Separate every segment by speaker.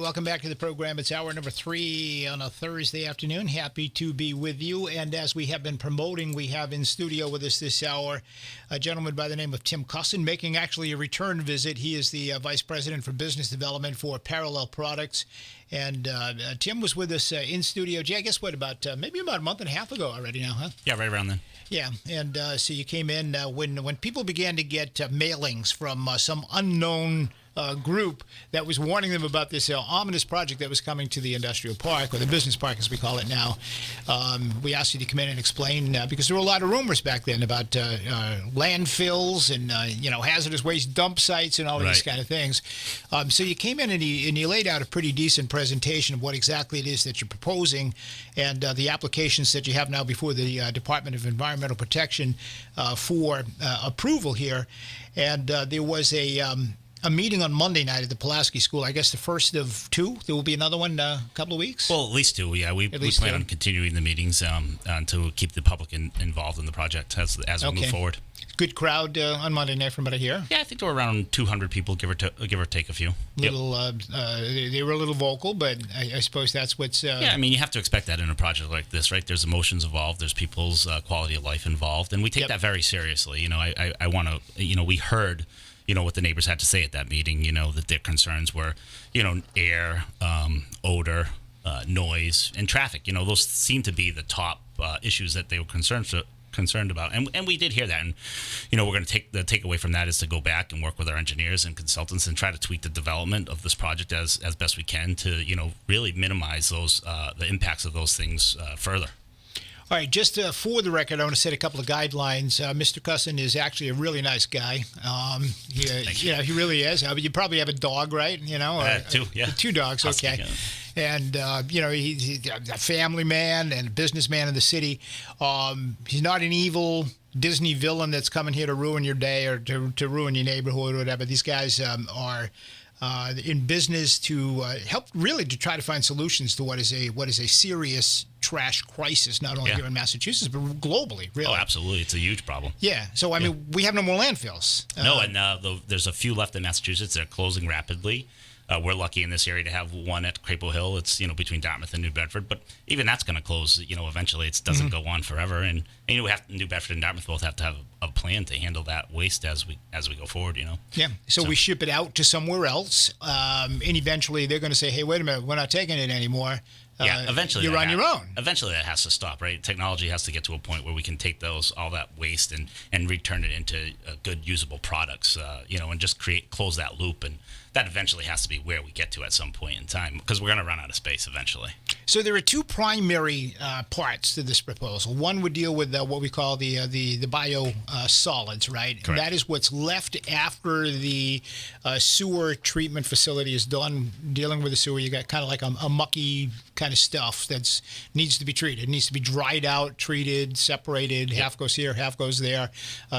Speaker 1: welcome back to the program. It's hour number 3 on a Thursday afternoon. Happy to be with you. And as we have been promoting, we have in studio with us this hour a gentleman by the name of Tim Cusson, making actually a return visit. He is the Vice President for Business Development for Parallel Products. And Tim was with us in studio, I guess, maybe about a month and a half ago already now, huh?
Speaker 2: Yeah, right around then.
Speaker 1: Yeah, and so you came in when people began to get mailings from some unknown group that was warning them about this ominous project that was coming to the industrial park, or the business park as we call it now. We asked you to come in and explain, because there were a lot of rumors back then about landfills and hazardous waste dump sites and all these kind of things. So you came in and you laid out a pretty decent presentation of what exactly it is that you're proposing, and the applications that you have now before the Department of Environmental Protection for approval here. And there was a meeting on Monday night at the Pulaski School. I guess the first of 2. There will be another one in a couple of weeks?
Speaker 2: Well, at least 2, yeah. We plan on continuing the meetings to keep the public involved in the project as we move forward.
Speaker 1: Good crowd on Monday night from what I hear.
Speaker 2: Yeah, I think there were around 200 people, give or take a few.
Speaker 1: They were a little vocal, but I suppose that's what's...
Speaker 2: Yeah, I mean, you have to expect that in a project like this, right? There's emotions involved. There's people's quality of life involved, and we take that very seriously. I want to, we heard... what the neighbors had to say at that meeting, that their concerns were, air, odor, noise, and traffic. Those seem to be the top issues that they were concerned about. And we did hear that. And, we're going to take the takeaway from that is to go back and work with our engineers and consultants and try to tweak the development of this project as best we can to, really minimize those the impacts of those things further.
Speaker 1: All right, just for the record, I want to set a couple of guidelines. Mr. Cusson is actually a really nice guy. He really is. You probably have a dog, right?
Speaker 2: 2, yeah.
Speaker 1: 2 dogs, okay. And, he's a family man and a businessman in the city. He's not an evil Disney villain that's coming here to ruin your day or to ruin your neighborhood or whatever. These guys are... in business to help really to try to find solutions to what is a serious trash crisis, not only here in Massachusetts, but globally, really.
Speaker 2: Oh, absolutely. It's a huge problem.
Speaker 1: Yeah. So, I mean, we have no more landfills.
Speaker 2: There's a few left in Massachusetts. They're closing rapidly. We're lucky in this area to have one at Crapo Hill. It's, between Dartmouth and New Bedford. But even that's going to close, eventually. It doesn't go on forever. And New Bedford and Dartmouth both have to have a plan to handle that waste as we go forward,
Speaker 1: Yeah. So we ship it out to somewhere else. And eventually they're going to say, hey, wait a minute, we're not taking it anymore.
Speaker 2: Eventually
Speaker 1: you're on your own.
Speaker 2: Eventually that has to stop, right? Technology has to get to a point where we can take all that waste and return it into good usable products, and just close that loop. And that eventually has to be where we get to at some point in time, because we're going to run out of space eventually.
Speaker 1: So there are 2 primary parts to this proposal. One would deal with what we call the bio solids, right?
Speaker 2: Correct.
Speaker 1: That is what's left after the sewer treatment facility is done dealing with the sewer. You got kind of like a mucky kind of stuff that needs to be treated. It needs to be dried out, treated, separated. Half goes here, half goes there.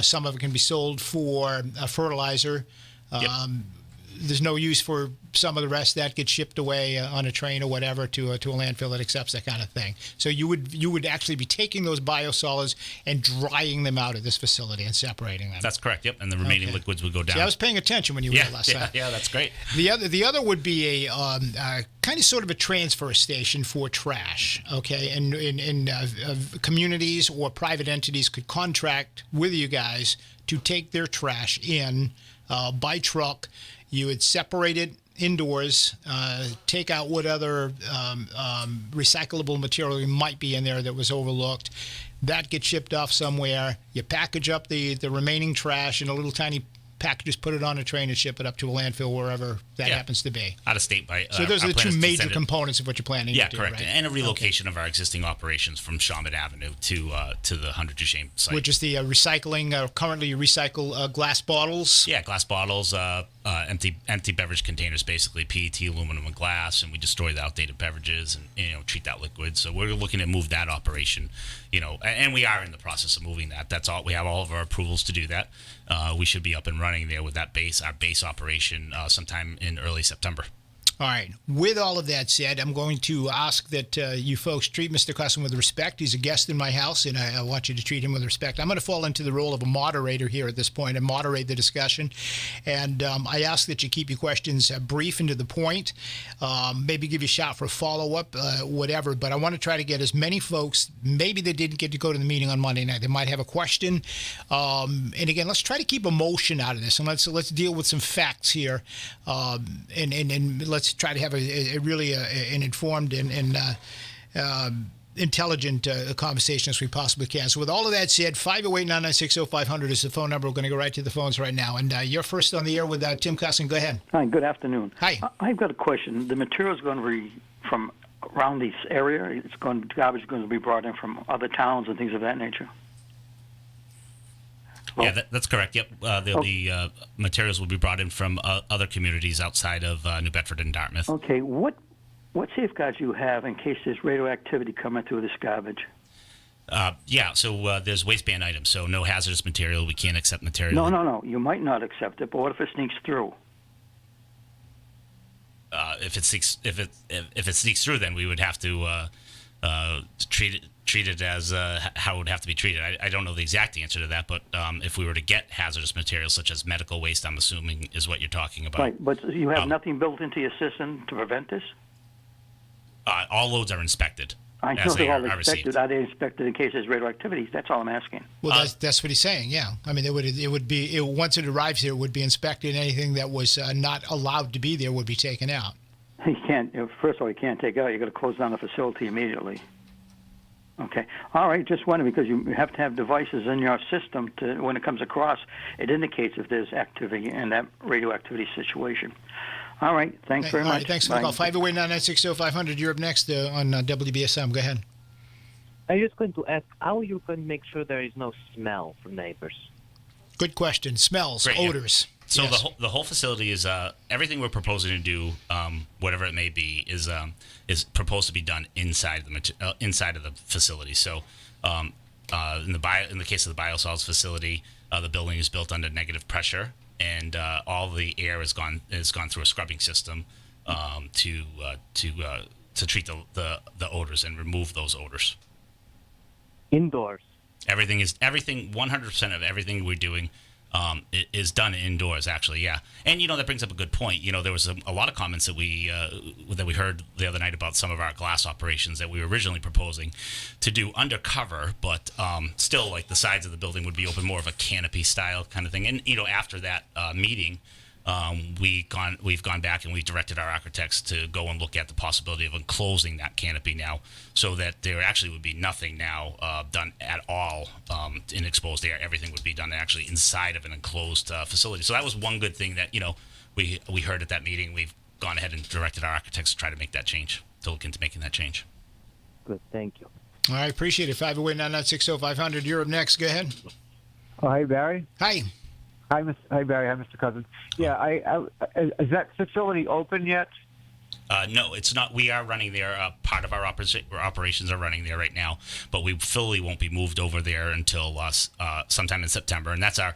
Speaker 1: Some of it can be sold for fertilizer. There's no use for some of the rest. That gets shipped away on a train or whatever to a landfill that accepts that kind of thing. So you would actually be taking those biosolids and drying them out of this facility and separating them.
Speaker 2: That's correct. Yep, and the remaining liquids would go down.
Speaker 1: See, I was paying attention when you were there last time.
Speaker 2: Yeah, that's great.
Speaker 1: The other would be a kind of sort of a transfer station for trash. Okay, and in communities or private entities could contract with you guys to take their trash in by truck. You would separate it indoors, take out what other recyclable material might be in there that was overlooked. That gets shipped off somewhere. You package up the remaining trash in a little tiny packages, put it on a train and ship it up to a landfill wherever that happens to be.
Speaker 2: Out of state by.
Speaker 1: So those are the 2 major components of what you're planning to do.
Speaker 2: Yeah, correct.
Speaker 1: Right?
Speaker 2: And a relocation of our existing operations from Shawmut Avenue to the 100 Duchesne site.
Speaker 1: Which is the recycling. Currently, you recycle glass bottles.
Speaker 2: Yeah, glass bottles, empty beverage containers, basically PET, aluminum, and glass, and we destroy the outdated beverages and treat that liquid. So we're looking to move that operation, and we are in the process of moving that. That's all. We have all of our approvals to do that. We should be up and running there with our base operation sometime in early September.
Speaker 1: All right. With all of that said, I'm going to ask that you folks treat Mr. Cusson with respect. He's a guest in my house, and I want you to treat him with respect. I'm going to fall into the role of a moderator here at this point and moderate the discussion. And I ask that you keep your questions brief and to the point. Maybe give you a shot for a follow-up, whatever. But I want to try to get as many folks, maybe they didn't get to go to the meeting on Monday night. They might have a question. And again, let's try to keep emotion out of this, and let's deal with some facts here. And let's try to have a really an informed and intelligent conversation as we possibly can. So with all of that said, 508-996-0500 is the phone number. We're going to go right to the phones right now. And you're first on the air with Tim Cusson. Go ahead.
Speaker 3: Hi, good afternoon.
Speaker 1: Hi.
Speaker 3: I've got a question. The material is going to be from around this area. Garbage is going to be brought in from other towns and things of that nature.
Speaker 2: Yeah, that's correct. Yep. There'll be materials will be brought in from other communities outside of New Bedford and Dartmouth.
Speaker 3: Okay. What safeguards do you have in case there's radioactivity coming through this garbage?
Speaker 2: So there's waistband items. So no hazardous material. We can't accept material.
Speaker 3: No. You might not accept it, but what if it sneaks through?
Speaker 2: If it sneaks through, then we would have to treat it as how it would have to be treated. I don't know the exact answer to that, but if we were to get hazardous materials such as medical waste, I'm assuming is what you're talking about.
Speaker 3: Right, but you have nothing built into your system to prevent this?
Speaker 2: All loads are inspected.
Speaker 3: I know they're all inspected. Are they inspected in case there's radioactivity? That's all I'm asking.
Speaker 1: Well, that's what he's saying. Yeah, I mean, it would be once it arrives here, it would be inspected. Anything that was not allowed to be there would be taken out.
Speaker 3: You can't. First of all, you can't take it out. You got to close down the facility immediately. Okay. All right. Just wondering because you have to have devices in your system to when it comes across, it indicates if there's activity in that radioactivity situation. All right. Thanks very much.
Speaker 1: All right, thanks for the call. 508-996-0500. You're up next on WBSM. Go ahead.
Speaker 4: I was going to ask how you can make sure there is no smell from neighbors.
Speaker 1: Good question. Smells,
Speaker 2: Great,
Speaker 1: odors.
Speaker 2: Yeah. So
Speaker 1: yes.
Speaker 2: the whole facility is everything we're proposing to do, whatever it may be, is proposed to be done inside of the facility. So in the case of the biosolids facility, the building is built under negative pressure, and all the air has gone through a scrubbing system to treat the odors and remove those odors.
Speaker 4: Indoors.
Speaker 2: Everything 100% of everything we're doing is done indoors, actually, yeah. And that brings up a good point. There was a lot of comments that we heard the other night about some of our glass operations that we were originally proposing to do undercover, but still, like the sides of the building would be open, more of a canopy style kind of thing. And after that meeting, we've gone back and we directed our architects to go and look at the possibility of enclosing that canopy now, so that there actually would be nothing now done at all in exposed air. Everything would be done actually inside of an enclosed facility. So that was one good thing that we heard at that meeting. We've gone ahead and directed our architects to try to make that change, to look into making that change.
Speaker 4: Good, thank you.
Speaker 1: All right, appreciate it. 508-996-0500. You're up next. Go ahead.
Speaker 5: Oh, hey, Barry.
Speaker 1: Hi.
Speaker 5: Hi, Barry. Hi, Mr. Cusson. Yeah, is that facility open yet?
Speaker 2: No, it's not. We are running there. Part of our operations are running there right now, but we fully won't be moved over there until sometime in September, and that's our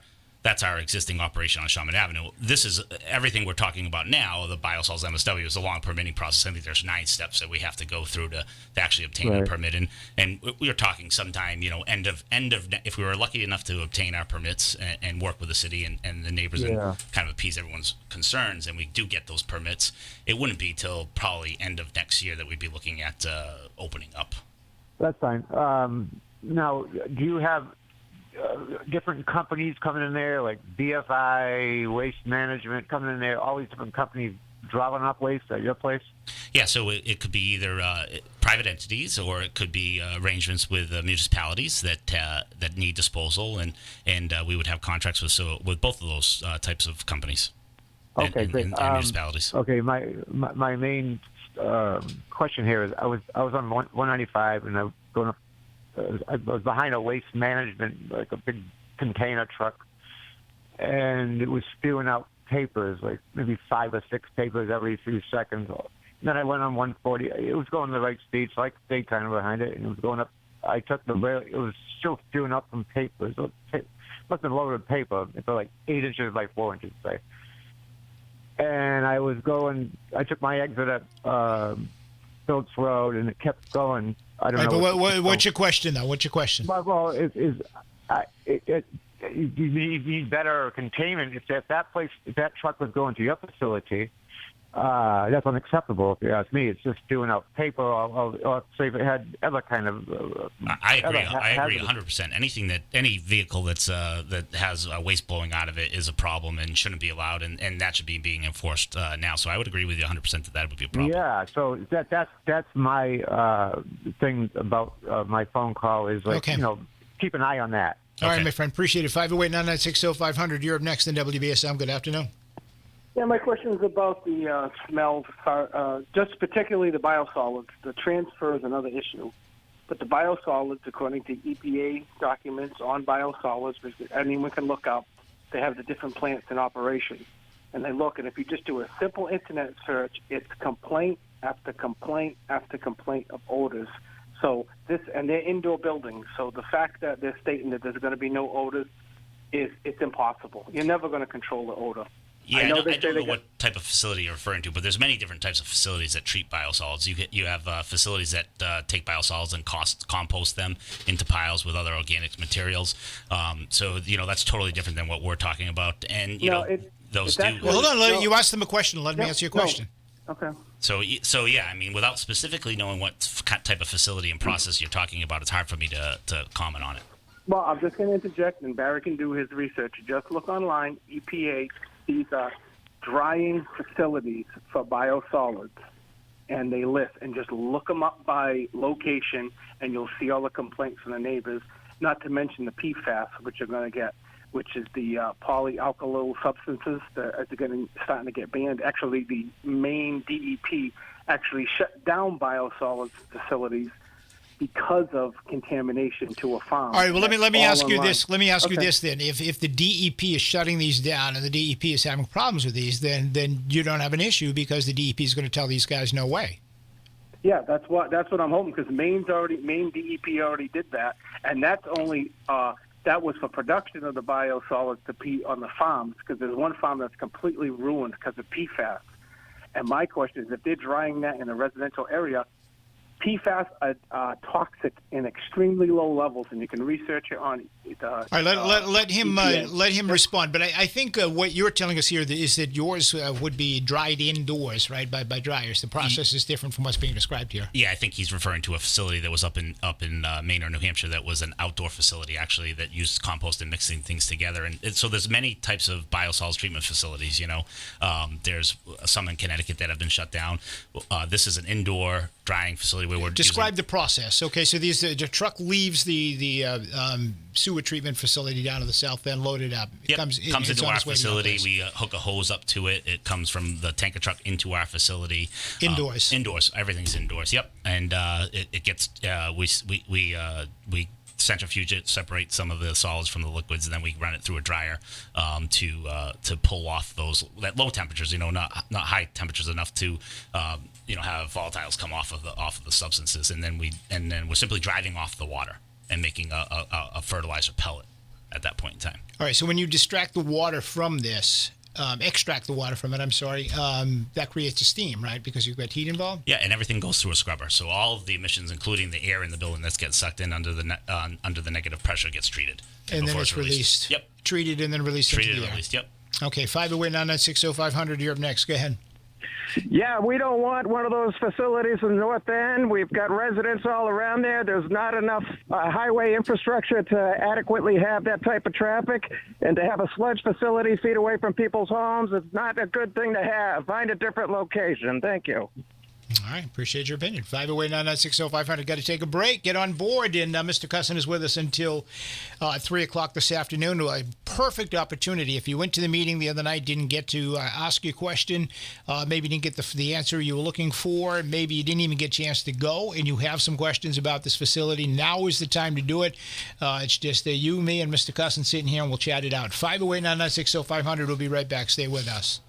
Speaker 2: existing operation on Shaman Avenue. This is everything we're talking about now. The biosolids MSW is a long permitting process. I think there's 9 steps that we have to go through to actually obtain a permit. And we are talking sometime, end of if we were lucky enough to obtain our permits and work with the city and the neighbors and kind of appease everyone's concerns, and we do get those permits, it wouldn't be till probably end of next year that we'd be looking at opening up.
Speaker 5: That's fine. Now, do you have different companies coming in there, like BFI, Waste Management coming in there, all these different companies dropping up waste at your place?
Speaker 2: Yeah, so it could be either private entities, or it could be arrangements with municipalities that need disposal, and we would have contracts with both of those types of companies.
Speaker 5: Okay, great.
Speaker 2: And municipalities.
Speaker 5: Okay, my main question here is I was on 195 and I was going up. I was behind a Waste Management, like a big container truck, and it was spewing out papers, like maybe 5 or 6 papers every few seconds. And then I went on 140. It was going the right speed, so I stayed kind of behind it, and it was going up. I took the rail. It was still spewing up from papers. It must have loaded paper. It's like 8 inches by 4 inches, say. and I took my exit at Phillips Road, and it kept going. I don't know.
Speaker 1: But what's your question, though? What's your question?
Speaker 5: Well, you need better containment. If that truck was going to your facility, that's unacceptable. If you ask me, it's just doing out paper, or say if it had other kind of.
Speaker 2: I agree. I agree 100%. Any vehicle that has waste blowing out of it is a problem and shouldn't be allowed, and that should be being enforced now. So I would agree with you 100% that would be a problem.
Speaker 5: Yeah. So that's my thing about my phone call is like keep an eye on that.
Speaker 1: All right, my friend. Appreciate it. 508-996-0500. You're up next in WBSM. Good afternoon.
Speaker 6: Yeah, my question is about the smell, just particularly the biosolids. The transfer is another issue. But the biosolids, according to EPA documents on biosolids, which anyone can look up, they have the different plants in operation. And they look, and if you just do a simple internet search, it's complaint after complaint after complaint of odors. So and they're indoor buildings. So the fact that they're stating that there's going to be no odors it's impossible. You're never going to control the odor.
Speaker 2: Yeah, I don't know what type of facility you're referring to, but there's many different types of facilities that treat biosolids. You have facilities that take biosolids and compost them into piles with other organic materials. So that's totally different than what we're talking about. And those do.
Speaker 1: Well, hold on. You asked them a question. Let me answer your question.
Speaker 6: Okay.
Speaker 2: So yeah, I mean, without specifically knowing what type of facility and process you're talking about, it's hard for me to comment on it.
Speaker 6: Well, I'm just going to interject, and Barry can do his research. Just look online, EPA. These are drying facilities for biosolids, and they list, and just look them up by location, and you'll see all the complaints from the neighbors, not to mention the PFAS, which you're going to get, which is the polyalkyl substances that are starting to get banned. Actually, the Maine DEP actually shut down biosolids facilities because of contamination to a farm.
Speaker 1: All right. Well, let me ask you this. Let me ask you this then. If the DEP is shutting these down and the DEP is having problems with these, then you don't have an issue because the DEP is going to tell these guys no way.
Speaker 6: Yeah, that's what I'm hoping, because Maine DEP already did that, and that's only that was for production of the biosolids to be on the farms, because there's one farm that's completely ruined because of PFAS. And my question is, if they're drying that in a residential area, PFAS are toxic in extremely low levels, and you can research it on.
Speaker 1: All right, let him respond. But I think what you're telling us here is that yours would be dried indoors, right, by dryers. The process is different from what's being described here.
Speaker 2: Yeah, I think he's referring to a facility that was up in Maine or New Hampshire that was an outdoor facility actually that used compost and mixing things together. And so there's many types of biosolids treatment facilities. There's some in Connecticut that have been shut down. This is an indoor drying facility where we're
Speaker 1: describe the process. Okay, so the truck leaves the sewer treatment facility down to the south end, loaded up. It comes
Speaker 2: into our facility. We hook a hose up to it. It comes from the tanker truck into our facility.
Speaker 1: Indoors.
Speaker 2: Indoors. Everything's indoors. Yep. And it gets we centrifuge it, separate some of the solids from the liquids, and then we run it through a dryer to pull off those at low temperatures. Not high temperatures enough to have volatiles come off of the substances, and then we're simply driving off the water and making a fertilizer pellet at that point in time.
Speaker 1: All right. So when you extract the water from this, that creates a steam, right? Because you've got heat involved.
Speaker 2: Yeah, and everything goes through a scrubber. So all of the emissions, including the air in the building that gets sucked in under the negative pressure, gets treated.
Speaker 1: And then it's released.
Speaker 2: Yep.
Speaker 1: Treated and then released.
Speaker 2: Treated
Speaker 1: into the
Speaker 2: and released. Yep.
Speaker 1: Okay. 508-996-0500. You're up next. Go ahead.
Speaker 7: Yeah, we don't want one of those facilities in the North End. We've got residents all around there. There's not enough highway infrastructure to adequately have that type of traffic. And to have a sludge facility feet away from people's homes is not a good thing to have. Find a different location. Thank you.
Speaker 1: All right. Appreciate your opinion. 508-996-0500. Got to take a break. Get on board. And Mr. Cusson is with us until 3 o'clock this afternoon. A perfect opportunity. If you went to the meeting the other night, didn't get to ask your question, maybe didn't get the answer you were looking for, maybe you didn't even get a chance to go, and you have some questions about this facility, now is the time to do it. It's just you, me, and Mr. Cusson sitting here, and we'll chat it out. 508-996-0500. We'll be right back. Stay with us.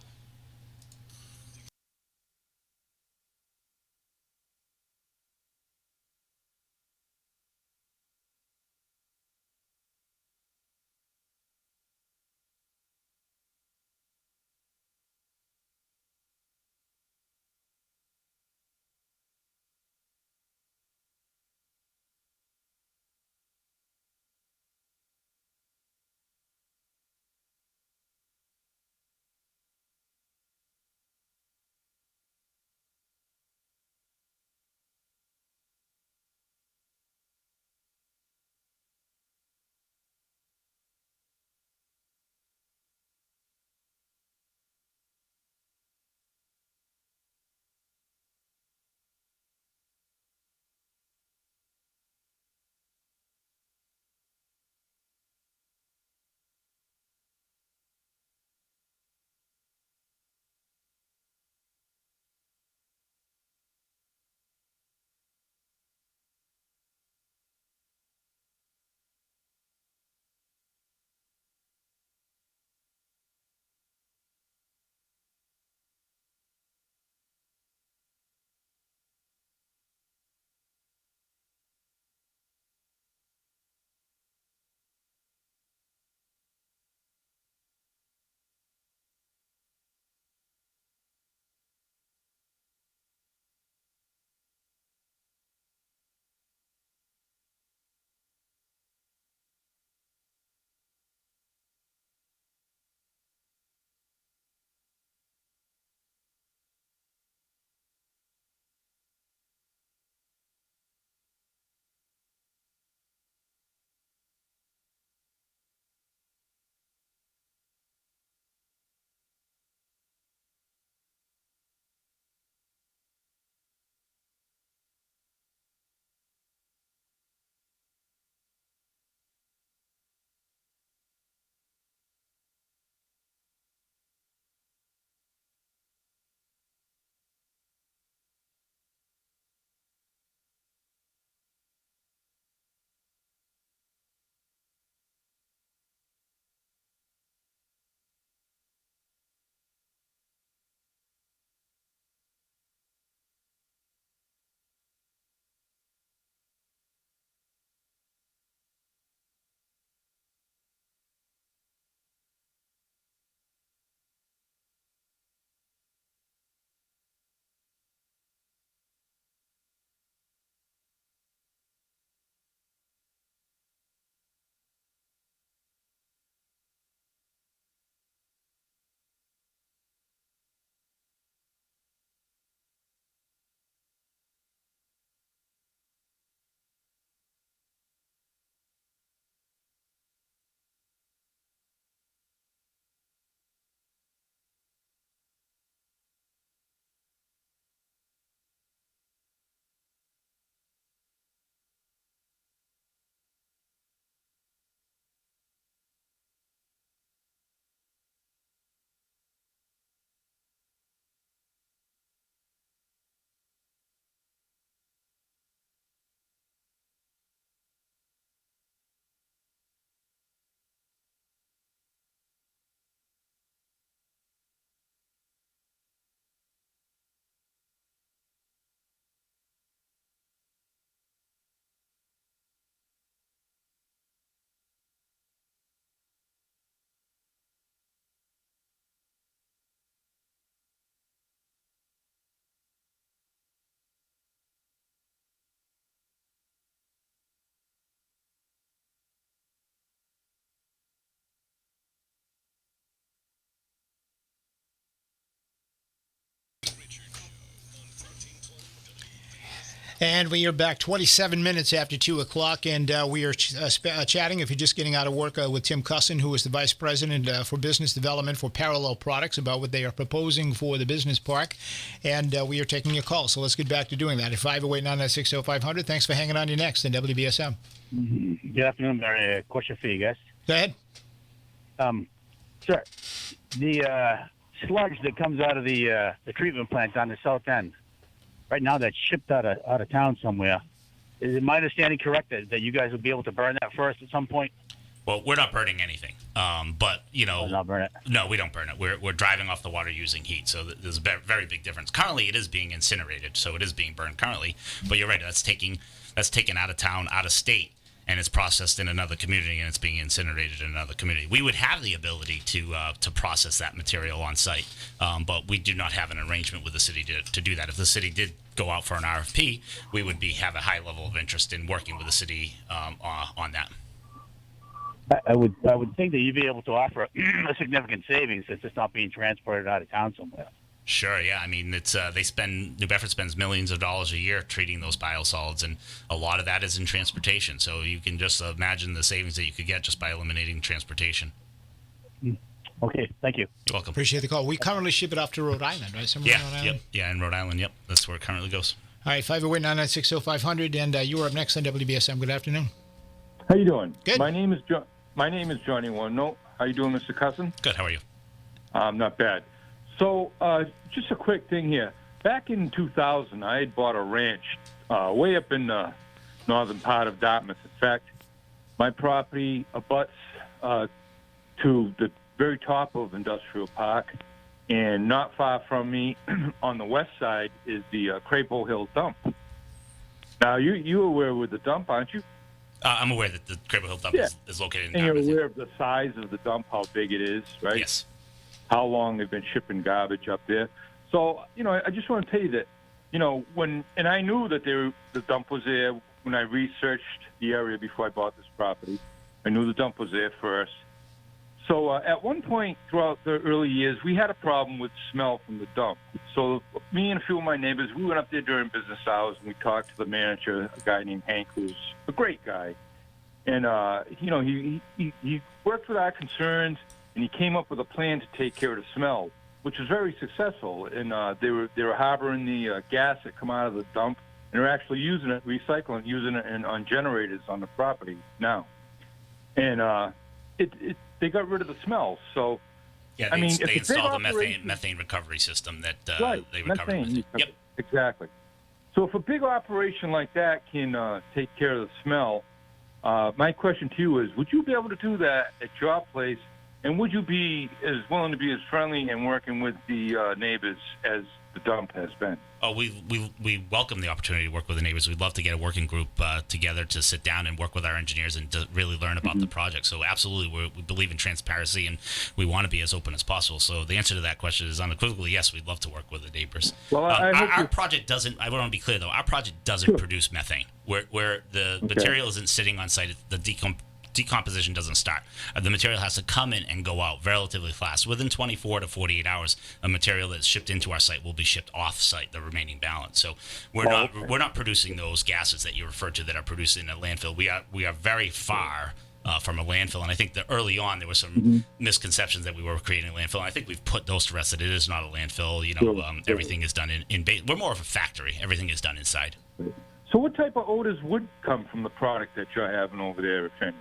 Speaker 1: And we are back 27 minutes after 2 o'clock, and we are chatting, if you're just getting out of work, with Tim Cusson, who is the Vice President for Business Development for Parallel Products, about what they are proposing for the business park. And we are taking your call, so let's get back to doing that. At 508-996-0500. Thanks for hanging on. You next in WBSM.
Speaker 8: Good afternoon. A question for you guys.
Speaker 1: Go ahead.
Speaker 8: Sir, the sludge that comes out of the treatment plant on the south end, right now that's shipped out of town somewhere. Is my understanding correct that you guys will be able to burn that first at some point?
Speaker 2: Well, we're not burning anything, but
Speaker 8: Not burn it.
Speaker 2: No, we don't burn it. We're driving off the water using heat, so there's a very big difference. Currently, it is being incinerated, so it is being burned currently. But you're right, that's taken out of town, out of state, and it's processed in another community, and it's being incinerated in another community. We would have the ability to process that material on site, but we do not have an arrangement with the city to do that. If the city did go out for an RFP, we would have a high level of interest in working with the city on that.
Speaker 8: I would think that you'd be able to offer a significant savings since it's not being transported out of town somewhere.
Speaker 2: Sure, yeah. I mean, it's New Bedford spends millions of dollars a year treating those biosolids, and a lot of that is in transportation. So you can just imagine the savings that you could get just by eliminating transportation.
Speaker 8: Okay, thank you.
Speaker 2: You're welcome.
Speaker 1: Appreciate the call. We currently ship it off to Rhode Island, right? Somewhere in Rhode Island?
Speaker 2: Yeah, in Rhode Island, yep. That's where it currently goes.
Speaker 1: All right, 508-996-0500, and you are up next on WBSM. Good afternoon.
Speaker 9: How you doing?
Speaker 1: Good.
Speaker 9: My name is Johnny Warno. How you doing, Mr. Cusson?
Speaker 2: Good, how are you?
Speaker 9: Not bad. So, just a quick thing here. Back in 2000, I had bought a ranch way up in the northern part of Dartmouth. In fact, my property abuts to the very top of Industrial Park, and not far from me on the west side is the Crapo Hill dump. Now, you're aware with the dump, aren't you?
Speaker 2: I'm aware that the Crapo Hill dump is located in
Speaker 9: And
Speaker 2: Dartmouth.
Speaker 9: you're aware of the size of the dump, how big it is, right?
Speaker 2: Yes.
Speaker 9: How long they've been shipping garbage up there. So, I just want to tell you that, and I knew that the dump was there when I researched the area before I bought this property. I knew the dump was there first. So at one point throughout the early years, we had a problem with smell from the dump. So me and a few of my neighbors, we went up there during business hours, and we talked to the manager, a guy named Hank, who's a great guy. And, he worked with our concerns, and he came up with a plan to take care of the smell, which was very successful. And they were harboring the gas that come out of the dump, and they're actually using it, recycling, using it on generators on the property now. And they got rid of the smell. So,
Speaker 2: Yeah,
Speaker 9: I mean,
Speaker 2: they
Speaker 9: if
Speaker 2: installed a
Speaker 9: operation-
Speaker 2: methane recovery system that
Speaker 9: right,
Speaker 2: they recover.
Speaker 9: methane.
Speaker 2: Yep.
Speaker 9: Exactly. So if a big operation like that can take care of the smell, my question to you is, would you be able to do that at your place, and would you be as willing to be as friendly and working with the neighbors as the dump has been?
Speaker 2: Oh, we welcome the opportunity to work with the neighbors. We'd love to get a working group together to sit down and work with our engineers and to really learn about the project. So absolutely, we believe in transparency, and we want to be as open as possible. So the answer to that question is unequivocally yes. We'd love to work with the neighbors.
Speaker 9: Well,
Speaker 2: our project doesn't. I want to be clear though. Our project doesn't produce methane. Where the material isn't sitting on site, the decomposition doesn't start. The material has to come in and go out relatively fast. Within 24 to 48 hours, a material that's shipped into our site will be shipped off site, the remaining balance. So we're not producing those gases that you referred to that are produced in a landfill. We are very far from a landfill, and I think that early on there were some misconceptions that we were creating a landfill. And I think we've put those to rest that it is not a landfill. Everything is done in we're more of a factory. Everything is done inside.
Speaker 9: So what type of odors would come from the product that you're having over there, if any?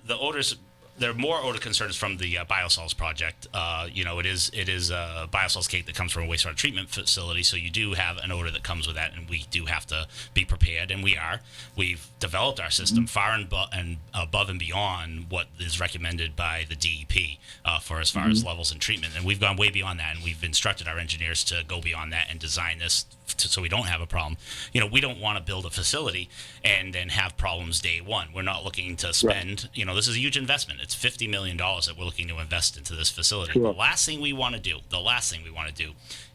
Speaker 2: The odors, there are more odor concerns from the biosolids project. It is a biosolids cake that comes from a wastewater treatment facility, so you do have an odor that comes with that, and we do have to be prepared, and we are. We've developed our system far and above and beyond what is recommended by the DEP for as far as levels and treatment, and we've gone way beyond that, and we've instructed our engineers to go beyond that and design this so we don't have a problem. We don't want to build a facility and then have problems day one. We're not looking to spend, this is a huge investment. It's $50 million that we're looking to invest into this facility. Sure. The last thing we want to do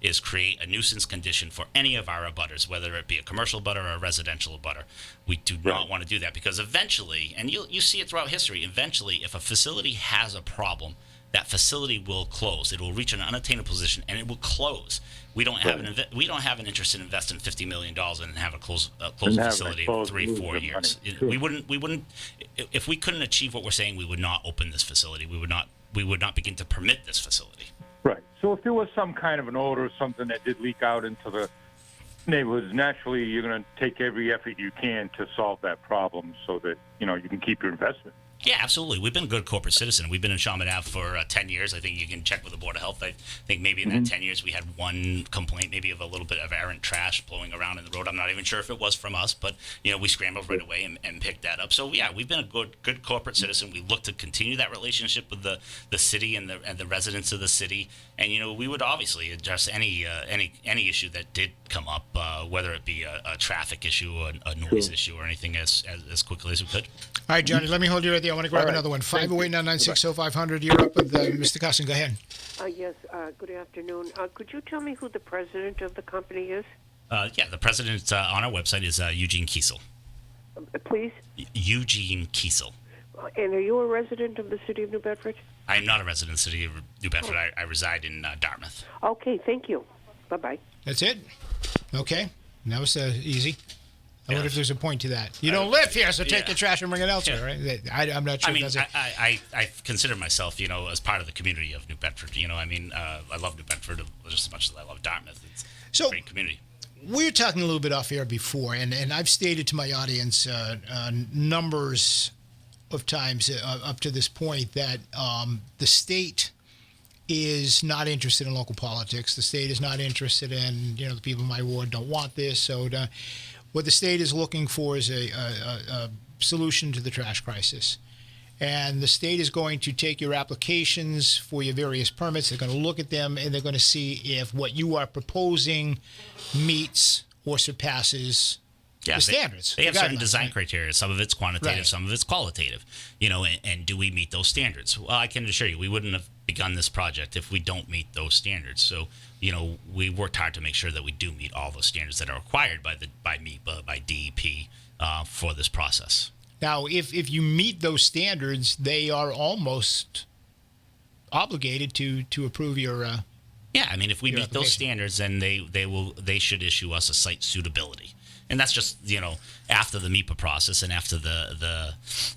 Speaker 2: is create a nuisance condition for any of our abutters, whether it be a commercial abutter or a residential abutter. We do not want to do that because eventually, and you see it throughout history, if a facility has a problem, that facility will close. It will reach an unattainable position, and it will close. We don't have we don't have an interest in investing $50 million and have a close facility in 3-4 years.
Speaker 9: Sure.
Speaker 2: We wouldn't if we couldn't achieve what we're saying, we would not open this facility. We would not begin to permit this facility.
Speaker 9: Right. So if there was some kind of an odor or something that did leak out into the neighborhoods, naturally you're going to take every effort you can to solve that problem so that, you can keep your investment.
Speaker 2: Yeah, absolutely. We've been a good corporate citizen. We've been in Shaman Ave for 10 years. I think you can check with the Board of Health. I think maybe in that 10 years we had one complaint, maybe of a little bit of errant trash blowing around in the road. I'm not even sure if it was from us, but we scrambled right away and picked that up. So yeah, we've been a good corporate citizen. We look to continue that relationship with the city and the residents of the city. And we would obviously address any issue that did come up, whether it be a traffic issue or a noise issue or anything as quickly as we could.
Speaker 1: All right, Johnny, let me hold you right there. I want to grab another one. 508-996-0500. You're up with Mr. Cusson. Go ahead.
Speaker 10: Yes, good afternoon. Could you tell me who the president of the company is?
Speaker 2: Yeah, the president on our website is Eugene Kiesel.
Speaker 10: Please?
Speaker 2: Eugene Kiesel.
Speaker 10: And are you a resident of the city of New Bedford?
Speaker 2: I am not a resident of the city of New Bedford. I reside in Dartmouth.
Speaker 10: Okay, thank you. Bye-bye.
Speaker 1: That's it? Okay. That was easy. I wonder if there's a point to that. You don't live here, so take your trash and bring it elsewhere, right? I'm not sure.
Speaker 2: I consider myself, as part of the community of New Bedford. I love New Bedford just as much as I love Dartmouth. It's a great community.
Speaker 1: We were talking a little bit off air before, and I've stated to my audience numbers of times up to this point that the state is not interested in local politics. The state is not interested in, the people in my ward don't want this, so what the state is looking for is a solution to the trash crisis. And the state is going to take your applications for your various permits. They're going to look at them, and they're going to see if what you are proposing meets or surpasses the standards.
Speaker 2: They have certain design criteria. Some of it's quantitative, some of it's qualitative. And do we meet those standards? Well, I can assure you, we wouldn't have begun this project if we don't meet those standards. So, we worked hard to make sure that we do meet all those standards that are required by MEPA, by DEP for this process.
Speaker 1: Now, if you meet those standards, they are almost obligated to approve your.
Speaker 2: If we meet those standards, then they should issue us a site suitability. And that's just, after the MEPA process and after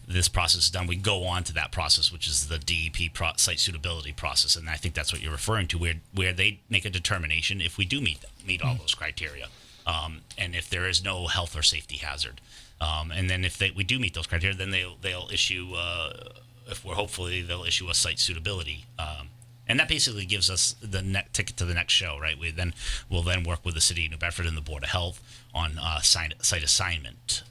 Speaker 2: this process is done, we go on to that process, which is the DEP site suitability process. And I think that's what you're referring to, where they make a determination if we do meet all those criteria, and if there is no health or safety hazard. And then if we do meet those criteria, then they'll issue, they'll issue a site suitability. And that basically gives us the ticket to the next show, right? We'll then work with the city of New Bedford and the Board of Health on site assignment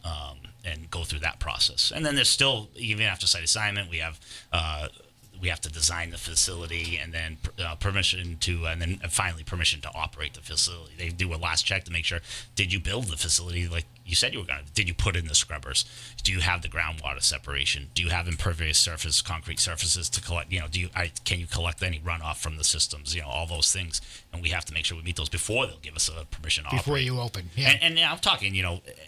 Speaker 2: and go through that process. And then there's still, even after site assignment, we have to design the facility and then permission to operate the facility. They do a last check to make sure, did you build the facility like you said you were going to? Did you put in the scrubbers? Do you have the groundwater separation? Do you have impervious concrete surfaces to collect? Can you collect any runoff from the systems? All those things, and we have to make sure we meet those before they'll give us a permission to operate.
Speaker 1: Before you open, yeah.
Speaker 2: And I'm talking,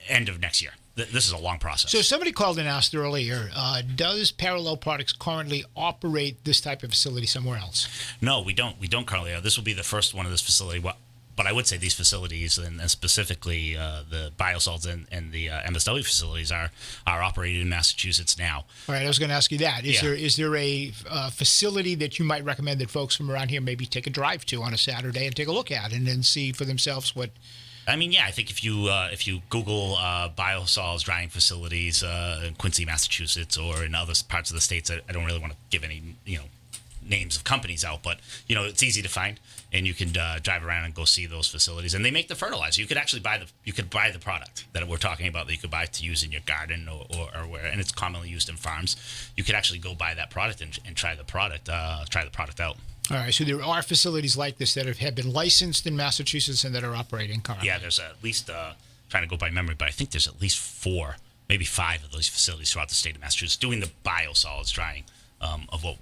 Speaker 2: end of next year. This is a long process.
Speaker 1: So somebody called and asked earlier, does Parallel Products currently operate this type of facility somewhere else?
Speaker 2: No, we don't. We don't currently. This will be the first one of this facility. But I would say these facilities, and specifically the biosolids and the MSW facilities, are operated in Massachusetts now.
Speaker 1: All right, I was going to ask you that. Is there a facility that you might recommend that folks from around here maybe take a drive to on a Saturday and take a look at and then see for themselves what?
Speaker 2: I think if you Google biosolids drying facilities in Quincy, Massachusetts, or in other parts of the states, I don't really want to give any names of companies out, but it's easy to find, and you can drive around and go see those facilities. And they make the fertilizer. You could actually buy the product that we're talking about that you could buy to use in your garden or where, and it's commonly used in farms. You could actually go buy that product and try the product out.
Speaker 1: All right, so there are facilities like this that have been licensed in Massachusetts and that are operating currently.
Speaker 2: Yeah, there's at least, trying to go by memory, but I think there's at least 4, maybe 5 of those facilities throughout the state of Massachusetts doing the biosolids drying of what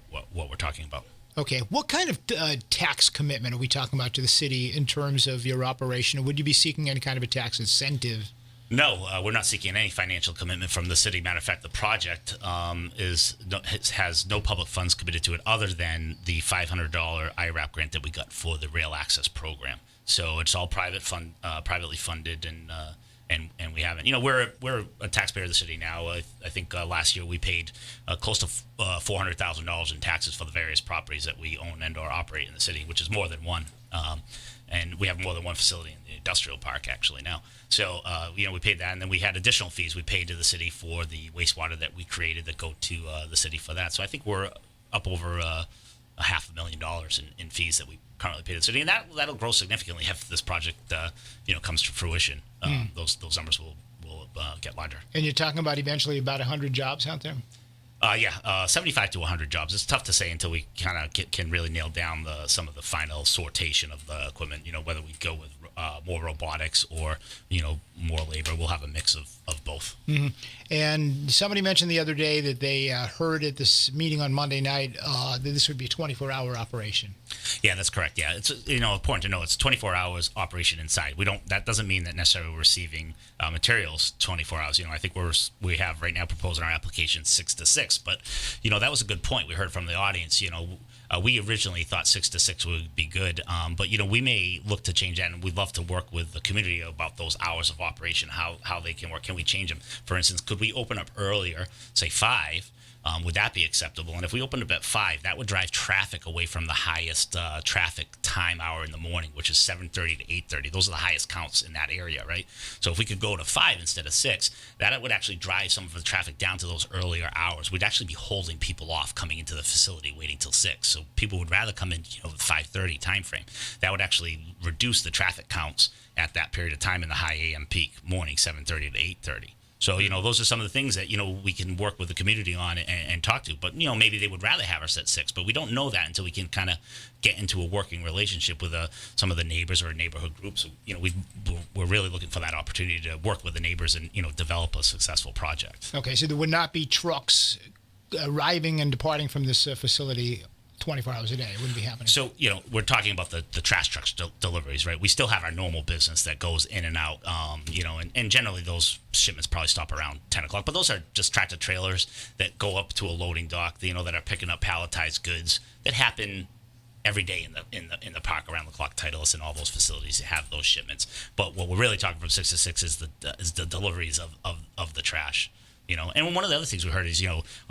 Speaker 2: we're talking about.
Speaker 1: Okay, what kind of tax commitment are we talking about to the city in terms of your operation? Or would you be seeking any kind of a tax incentive?
Speaker 2: No, we're not seeking any financial commitment from the city. Matter of fact, the project has no public funds committed to it other than the $500 IRAP grant that we got for the rail access program. So it's all privately funded, and we haven't. We're a taxpayer of the city now. I think last year we paid close to $400,000 in taxes for the various properties that we own and or operate in the city, which is more than one. And we have more than one facility in the industrial park actually now. So, we paid that, and then we had additional fees we paid to the city for the wastewater that we created that go to the city for that. So I think we're up over $500,000 in fees that we currently pay to the city, and that'll grow significantly if this project comes to fruition. Those numbers will get larger.
Speaker 1: And you're talking about eventually about 100 jobs out there?
Speaker 2: 75 to 100 jobs. It's tough to say until we kind of can really nail down some of the final sortation of the equipment. Whether we go with more robotics or more labor. We'll have a mix of both.
Speaker 1: Mm-hmm. And somebody mentioned the other day that they heard at this meeting on Monday night that this would be a 24-hour operation.
Speaker 2: Yeah, that's correct. Yeah, it's important to know it's 24 hours operation inside. That doesn't mean that necessarily we're receiving materials 24 hours. I think we have right now proposed in our application 6 to 6. But that was a good point we heard from the audience. We originally thought 6 to 6 would be good, but we may look to change that, and we'd love to work with the community about those hours of operation, how they can work. Can we change them? For instance, could we open up earlier, say 5? Would that be acceptable? And if we opened up at 5, that would drive traffic away from the highest traffic time hour in the morning, which is 7:30 to 8:30. Those are the highest counts in that area, right? So if we could go to 5 instead of 6, that would actually drive some of the traffic down to those earlier hours. We'd actually be holding people off coming into the facility waiting till 6. So people would rather come in, the 5:30 time frame. That would actually reduce the traffic counts at that period of time in the high AM peak morning, 7:30 to 8:30. So, those are some of the things that, we can work with the community on and talk to. But, maybe they would rather have us at 6. But we don't know that until we can kind of get into a working relationship with some of the neighbors or neighborhood groups. We're really looking for that opportunity to work with the neighbors and, develop a successful project.
Speaker 1: Okay, so there would not be trucks arriving and departing from this facility 24 hours a day. It wouldn't be happening.
Speaker 2: So, we're talking about the trash trucks deliveries, right? We still have our normal business that goes in and out, and generally those shipments probably stop around 10 o'clock. But those are just tractor trailers that go up to a loading dock, that are picking up palletized goods that happen every day in the park around the clock. Titleist and all those facilities have those shipments. But what we're really talking from 6 to 6 is the deliveries of the trash, And one of the other things we heard is,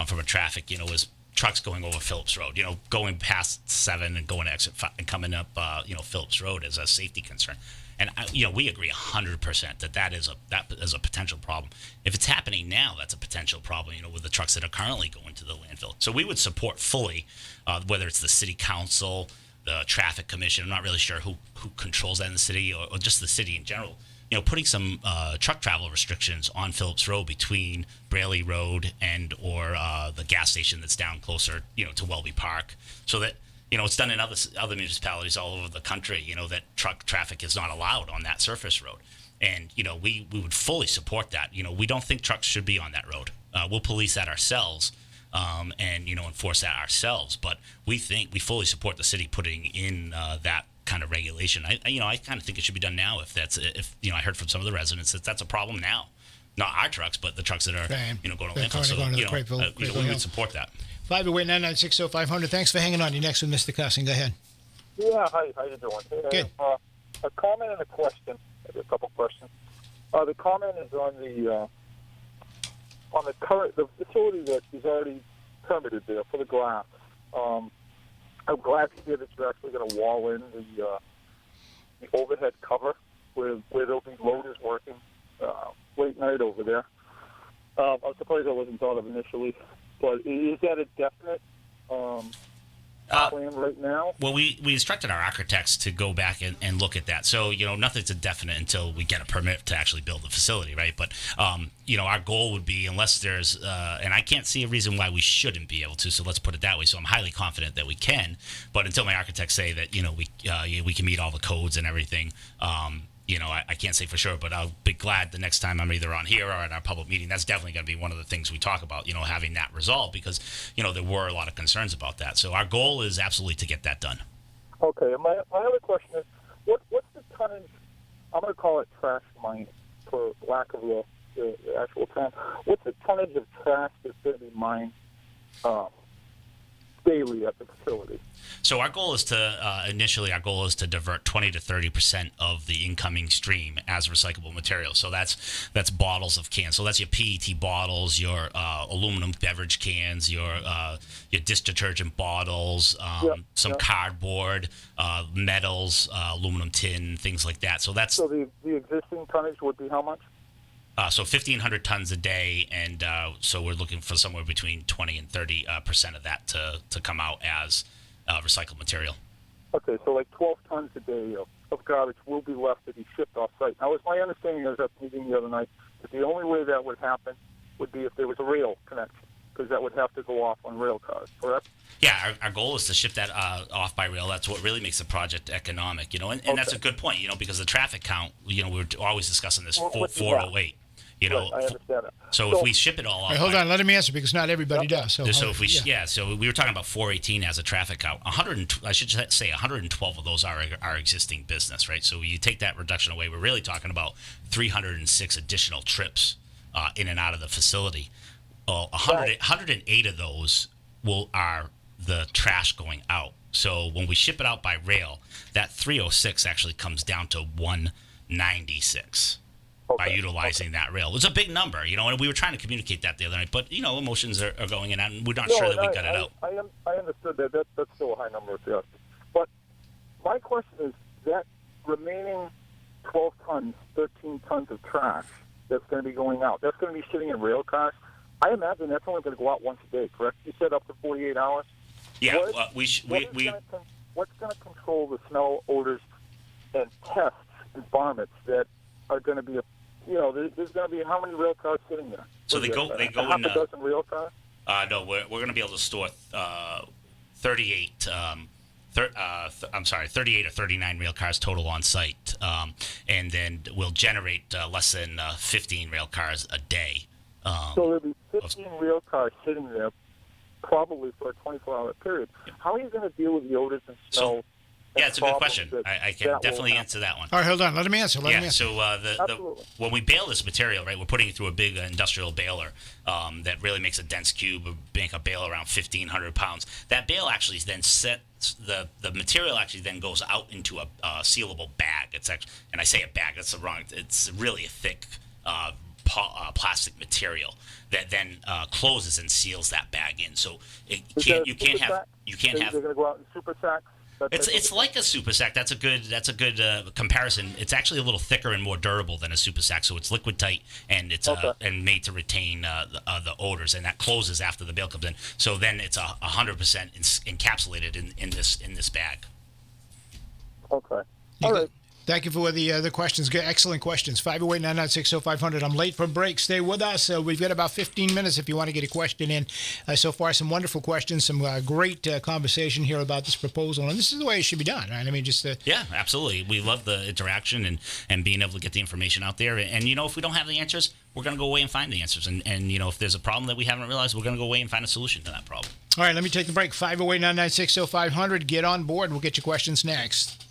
Speaker 2: from a traffic, was trucks going over Phillips Road, going past 7 and going to exit 5 and coming up, Phillips Road as a safety concern. And, we agree 100% that is a potential problem. If it's happening now, that's a potential problem, with the trucks that are currently going to the landfill. So we would support fully, whether it's the city council, the traffic commission. I'm not really sure who controls that in the city or just the city in general. Putting some truck travel restrictions on Phillips Road between Braley Road and or the gas station that's down closer, to Welby Park, so that it's done in other municipalities all over the country. That truck traffic is not allowed on that surface road, and we would fully support that. We don't think trucks should be on that road. We'll police that ourselves. And enforce that ourselves, but we fully support the city putting in that kind of regulation. I kind of think it should be done now. If I heard from some of the residents that that's a problem now, not our trucks, but the trucks that are going to landfill. So we would support that.
Speaker 1: 508-996-0500. Thanks for hanging on. You're next with Mr. Cusson. Go ahead.
Speaker 11: Yeah, hi. How you doing?
Speaker 1: Good.
Speaker 11: A comment and a question. Maybe a couple questions. The comment is on the facility that is already permitted there for the glass. I'm glad to hear that you're actually going to wall in the overhead cover where there'll be loaders working late night over there. I'm surprised that wasn't thought of initially, but is that a definite plan right now?
Speaker 2: Well, we instructed our architects to go back and look at that. So, nothing's a definite until we get a permit to actually build the facility, right? But, our goal would be, unless there's, and I can't see a reason why we shouldn't be able to, so let's put it that way. So I'm highly confident that we can, but until my architects say that, we can meet all the codes and everything, I can't say for sure, but I'll be glad the next time I'm either on here or at our public meeting. That's definitely going to be one of the things we talk about, having that resolved, because, there were a lot of concerns about that. So our goal is absolutely to get that done.
Speaker 11: Okay. My other question is, what's the tonnage, I'm going to call it trash mining, for lack of the actual term. What's the tonnage of trash that's going to be mined daily at the facility?
Speaker 2: So our goal is to initially divert 20 to 30% of the incoming stream as recyclable material. So that's bottles of cans. So that's your PET bottles, your aluminum beverage cans, your dish detergent bottles, some cardboard, metals, aluminum tin, things like that. So that's
Speaker 11: the existing tonnage would be how much?
Speaker 2: So 1,500 tons a day, and so we're looking for somewhere between 20 and 30% of that to come out as recycled material.
Speaker 11: Okay, so like 12 tons a day of garbage will be left to be shipped off-site. Now, it's my understanding, as I was at the meeting the other night, that the only way that would happen would be if there was a rail connection, because that would have to go off on rail cars, correct?
Speaker 2: Yeah, our goal is to ship that off by rail. That's what really makes the project economic, and that's a good point, because the traffic count, we're always discussing this 408.
Speaker 11: Right, I understand that.
Speaker 2: So if we ship it all off,
Speaker 1: hold on, let him answer because not everybody does. So
Speaker 2: if we so we were talking about 418 as a traffic count. 112 of those are our existing business, right? So you take that reduction away, we're really talking about 306 additional trips in and out of the facility. 108 of those are the trash going out. So when we ship it out by rail, that 306 actually comes down to 196. By utilizing that rail. It was a big number, and we were trying to communicate that the other night, but, emotions are going in, and we're not sure that we got it out.
Speaker 11: I understood that. That's still a high number, yes. But my question is that remaining 12 tons, 13 tons of trash that's going to be going out, that's going to be sitting in rail cars. I imagine that's only going to go out once a day, correct? You said up to 48 hours?
Speaker 2: Yeah,
Speaker 11: what's going to control the smell, odors, and pests and varmints that are going to be there's going to be how many rail cars sitting there?
Speaker 2: So they go
Speaker 11: half
Speaker 2: in
Speaker 11: a dozen rail cars?
Speaker 2: No, we're going to be able to store 38. 38 or 39 rail cars total on site, and then we'll generate less than 15 rail cars a day.
Speaker 11: So there'll be 15 rail cars sitting there, probably for a 24-hour period. How are you going to deal with the odors and smells?
Speaker 2: Yeah, it's a good question. I can definitely answer that one.
Speaker 1: All right, hold on. Let him answer.
Speaker 2: So when we bale this material, right, we're putting it through a big industrial baler that really makes a dense cube, make a bale around 1,500 pounds. That bale actually then sets the material actually then goes out into a sealable bag. It's actually, and I say a bag, that's the wrong. It's really a thick plastic material that then closes and seals that bag in. So you can't have.
Speaker 11: They're going to go out in super sacks.
Speaker 2: It's like a super sack. That's a good comparison. It's actually a little thicker and more durable than a super sack, so it's liquid tight and it's and made to retain the odors, and that closes after the bale comes in. So then it's 100% encapsulated in this bag.
Speaker 11: Okay. All right.
Speaker 1: Thank you for the questions. Good, excellent questions. 508-996-0500. I'm late for break. Stay with us. We've got about 15 minutes if you want to get a question in. So far, some wonderful questions, some great conversation here about this proposal. And this is the way it should be done, right? I mean, just...
Speaker 2: Yeah, absolutely. We love the interaction and being able to get the information out there. And, if we don't have the answers, we're going to go away and find the answers. And if there's a problem that we haven't realized, we're going to go away and find a solution to that problem.
Speaker 1: All right, let me take the break. 508-996-0500. Get on board. We'll get your questions next.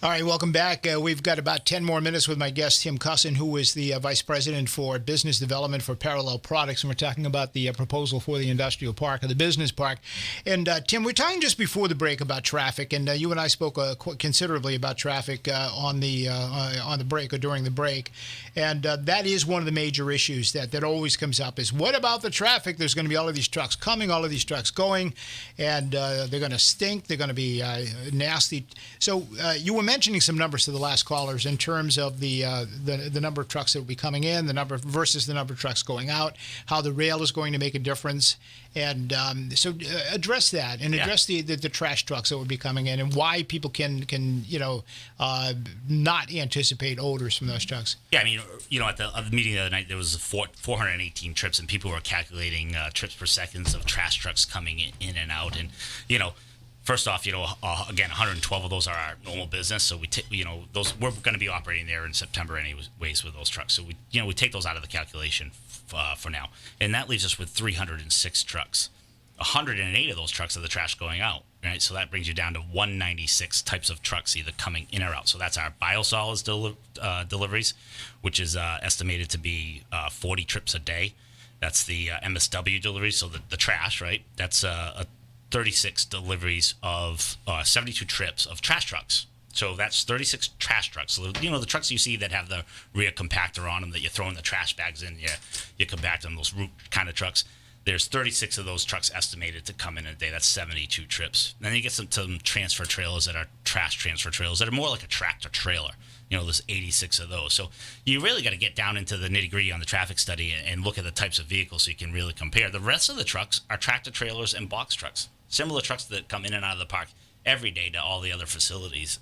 Speaker 1: All right, welcome back. We've got about 10 more minutes with my guest, Tim Cusson, who is the Vice President for Business Development for Parallel Products. And we're talking about the proposal for the industrial park or the business park. And Tim, we're talking just before the break about traffic. And you and I spoke considerably about traffic on the break or during the break. And that is one of the major issues that always comes up is, what about the traffic? There's going to be all of these trucks coming, all of these trucks going, and they're going to stink. They're going to be nasty. So you were mentioning some numbers to the last callers in terms of the number of trucks that will be coming in, the number versus the number of trucks going out, how the rail is going to make a difference, and so address that and address the trash trucks that will be coming in and why people can not anticipate odors from those trucks.
Speaker 2: Yeah, I mean, at the meeting the other night, there was 418 trips, and people were calculating trips per second of trash trucks coming in and out, and first off, again, 112 of those are our normal business. So those we're going to be operating there in September anyways with those trucks. So we take those out of the calculation for now, and that leaves us with 306 trucks. 108 of those trucks are the trash going out, right? So that brings you down to 196 types of trucks either coming in or out. So that's our biosolids deliveries, which is estimated to be 40 trips a day. That's the MSW deliveries, so the trash, right? That's 36 deliveries of 72 trips of trash trucks. So that's 36 trash trucks. So, the trucks you see that have the rear compactor on them that you're throwing the trash bags in, you compact them, those root kind of trucks. There's 36 of those trucks estimated to come in a day. That's 72 trips. Then you get some transfer trailers that are trash transfer trailers that are more like a tractor trailer. There's 86 of those. So you really got to get down into the nitty-gritty on the traffic study and look at the types of vehicles so you can really compare. The rest of the trucks are tractor trailers and box trucks. Similar trucks that come in and out of the park every day to all the other facilities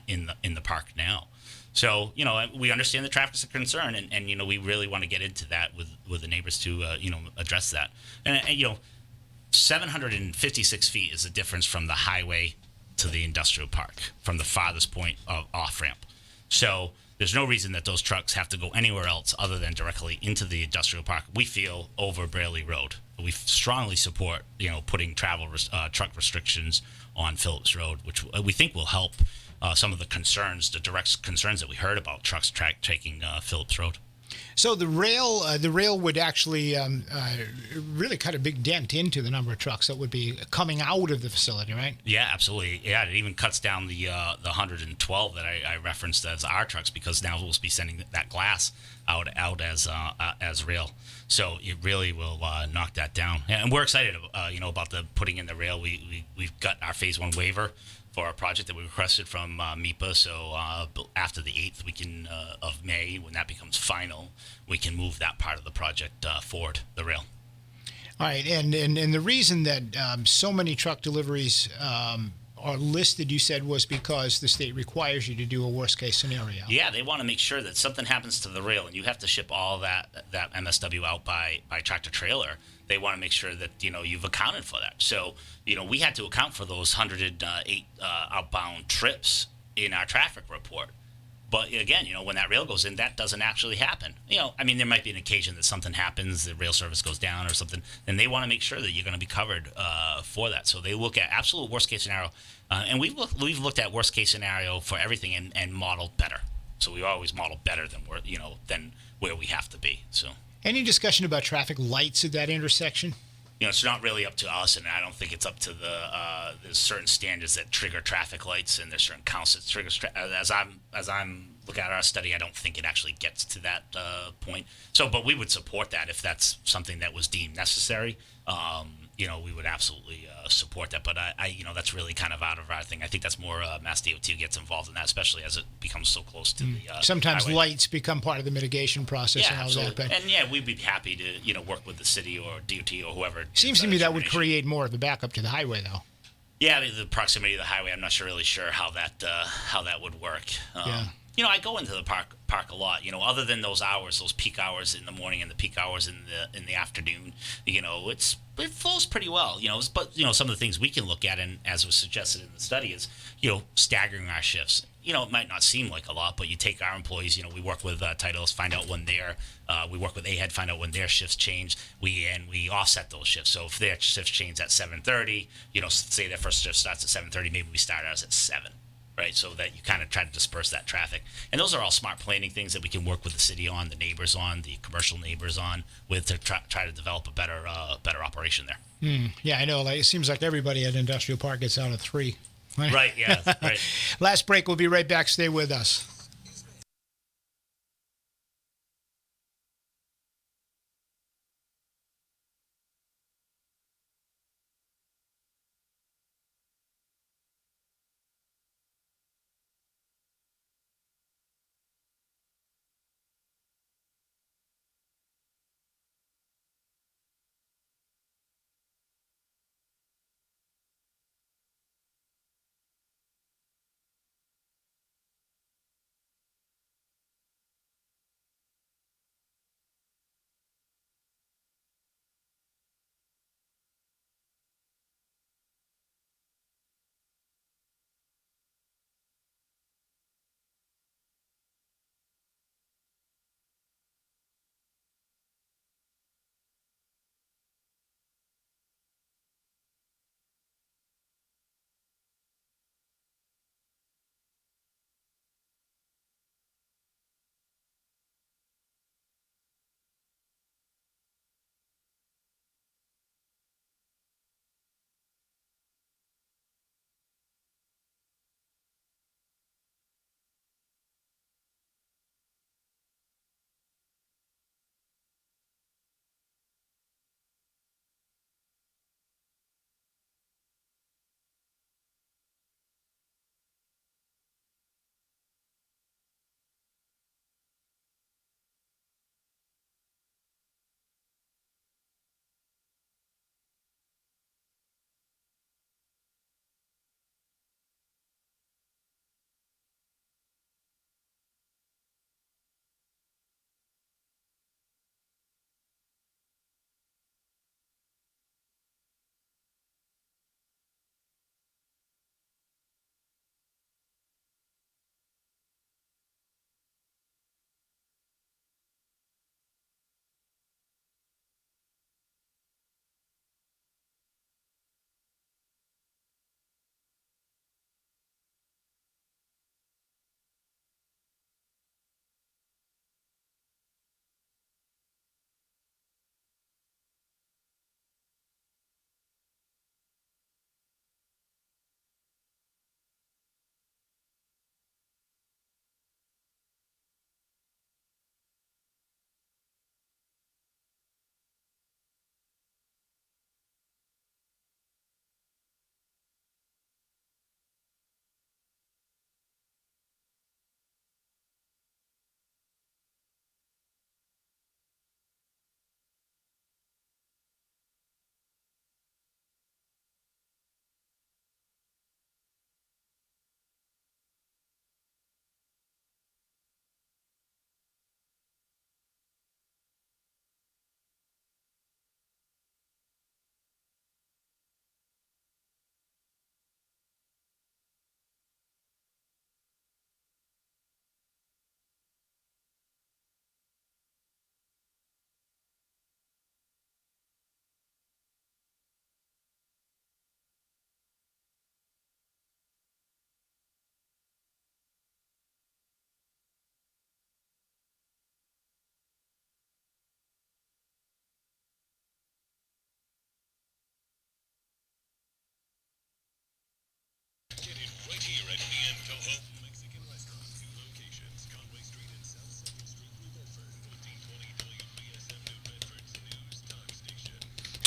Speaker 2: in the park now. So, we understand the traffic's a concern, and we really want to get into that with the neighbors to, address that. And 756 feet is the difference from the highway to the industrial park, from the farthest point of off-ramp. So there's no reason that those trucks have to go anywhere else other than directly into the industrial park. We feel over Braley Road. We strongly support, putting truck restrictions on Phillips Road, which we think will help some of the direct concerns that we heard about trucks taking Phillips Road.
Speaker 1: So the rail would actually really cut a big dent into the number of trucks that would be coming out of the facility, right? Yeah,
Speaker 2: absolutely. Yeah, it even cuts down the 112 that I referenced as our trucks, because now we'll be sending that glass out as rail. So it really will knock that down. And we're excited, about the putting in the rail. We've got our phase 1 waiver for our project that we requested from MIPA. So after the 8th of May, when that becomes final, we can move that part of the project forward, the rail.
Speaker 1: All right, and the reason that so many truck deliveries are listed, you said, was because the state requires you to do a worst-case scenario.
Speaker 2: Yeah, they want to make sure that something happens to the rail, and you have to ship all that MSW out by tractor-trailer. They want to make sure that, you've accounted for that. So, we had to account for those 108 outbound trips in our traffic report. But again, when that rail goes in, that doesn't actually happen. There might be an occasion that something happens, the rail service goes down or something, and they want to make sure that you're going to be covered for that. So they look at absolute worst case scenario, and we've looked at worst case scenario for everything and modeled better. So we always model better than where we have to be. So.
Speaker 1: Any discussion about traffic lights at that intersection?
Speaker 2: It's not really up to us, and I don't think it's up to there's certain standards that trigger traffic lights, and there's certain counts that trigger. As I'm looking at our study, I don't think it actually gets to that point. So, but we would support that if that's something that was deemed necessary. We would absolutely support that. But that's really kind of out of our thing. I think that's more Mass DOT gets involved in that, especially as it becomes so close to the
Speaker 1: sometimes
Speaker 2: highway.
Speaker 1: Lights become part of the mitigation process.
Speaker 2: Yeah,
Speaker 1: and all
Speaker 2: absolutely.
Speaker 1: that.
Speaker 2: And we'd be happy to to work with the city or DOT or whoever.
Speaker 1: Seems to me that would create more of a backup to the highway, though.
Speaker 2: Yeah, the proximity to the highway. I'm not really sure how that would work. I go into the park a lot. Other than those hours, those peak hours in the morning and the peak hours in the afternoon, it flows pretty well. But some of the things we can look at, and as was suggested in the study, is staggering our shifts. It might not seem like a lot, but you take our employees. We work with Titles, find out when we work with AHEAD, find out when their shifts change. We offset those shifts. So if their shifts change at 7:30, say their first shift starts at 7:30, maybe we start ours at 7. right? So that you kind of try to disperse that traffic. And those are all smart planning things that we can work with the city on, the neighbors on, the commercial neighbors on, with to try to develop a better operation there.
Speaker 1: Yeah, I know. Like, it seems like everybody at Industrial Park gets out at 3.
Speaker 2: Right, yeah, right.
Speaker 1: Last break. We'll be right back. Stay with us.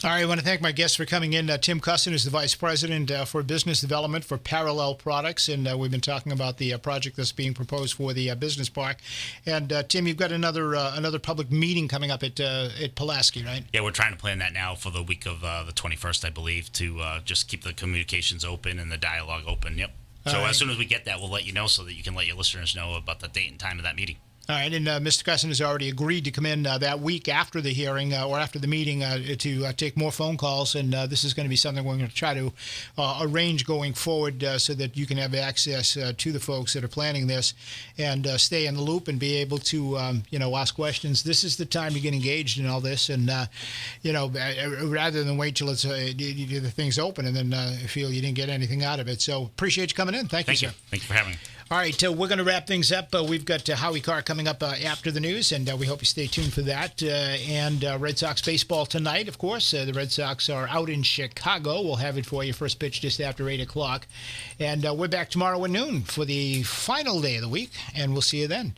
Speaker 1: All right, I want to thank my guests for coming in. Tim Cusson is the Vice President for Business Development for Parallel Products, and we've been talking about the project that's being proposed for the business park. And Tim, you've got another public meeting coming up at Pulaski, right?
Speaker 2: Yeah, we're trying to plan that now for the week of the 21st, I believe, to just keep the communications open and the dialogue open. Yep. So as soon as we get that, we'll let you know so that you can let your listeners know about the date and time of that meeting.
Speaker 1: All right, and Mr. Cusson has already agreed to come in that week after the hearing or after the meeting to take more phone calls, and this is going to be something we're going to try to arrange going forward so that you can have access to the folks that are planning this and stay in the loop and be able to, ask questions. This is the time to get engaged in all this, and, rather than wait till the thing's open and then feel you didn't get anything out of it. So appreciate you coming in. Thank you, sir.
Speaker 2: Thank you for having me.
Speaker 1: All right, we're going to wrap things up. We've got Howie Carr coming up after the news, and we hope you stay tuned for that. And Red Sox baseball tonight, of course. The Red Sox are out in Chicago. We'll have it for you. First pitch just after 8 o'clock. And we're back tomorrow at noon for the final day of the week, and we'll see you then.